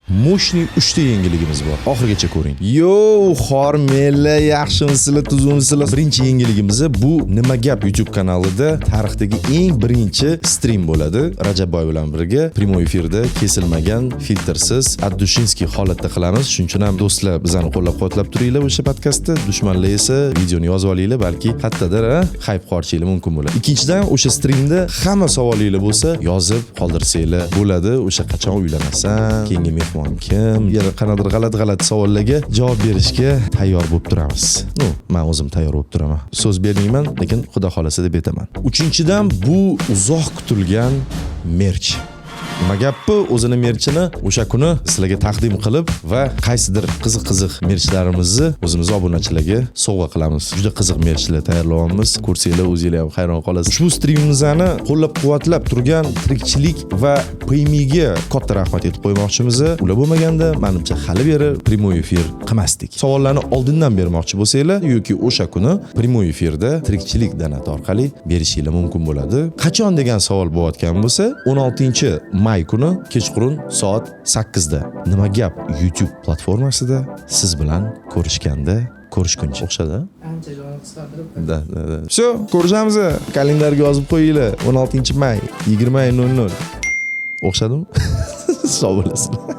Moshni 3 ta yangiligimiz bor. Oxirigacha ko'ring. Yo, xormela, yaxshimisizlar, tuzumsizlar. Birinchi yangiligimiz bu Nima gap YouTube kanalida tarixdagi eng birinchi stream bo'ladi. Rajabboy bilan birga prямой efirda kesilmagan, filtrsiz, addushinskiy holatda qilamiz. Shuning uchun ham do'stlar bizani qo'llab-quvvatlab turinglar o'sha podkastda. Dushmanlar esa videoni yozib olinglar, balki qayerdadir hype qorchinglar mumkin bo'ladi. Ikkinchidan, o'sha streamda hamma savolinglar bo'lsa, yozib qoldirsanglar bo'ladi. O'sha qachon uylanasan, keyingi mehmon kim, yana qanaqadir g'alati savollarga javob berishga tayyor bo'lib turamiz. Men o'zim tayyor bo'lib turaman. So'z bermayman, lekin xudo xolasa deb aytaman. Uchinchidan, bu uzoq kutilgan merch. Nima gapmi? O'zini merchini o'sha kuni sizlarga taqdim qilib va qaysidir qiziq merchlarimizni o'zimiz obunachilarga sovg'a qilamiz. Juda qiziq merchlar tayyorlayapmiz. Ko'rsanglar o'zingizlar ham hayron qolasiz. Ushbu streamimizni qo'llab-quvvatlab turgan Tirikchilik va PMga katta rahmat aytib qo'ymoqchimiz. Ular bo'lmaganda, menimcha hali beri prямой efir qilmasdik. Savollarni oldindan bermoqchi bo'lsanglar yoki o'sha kuni prямой efirda Tirikchilik danati orqali berishinglar mumkin bo'ladi. Qachon degan savol bo'layotgan bo'lsa, 16-may kuni kechqurun soat 8 da Nima gap YouTube platformasida siz bilan ko'rishguncha. O'xshadi? Ancha joyni qisqartirib. Da. Всё, ko'rishamiz. Kalendarga yozib qo'yinglar. 16-may 20:00. O'xshadimi? Sog' bo'lasizlar.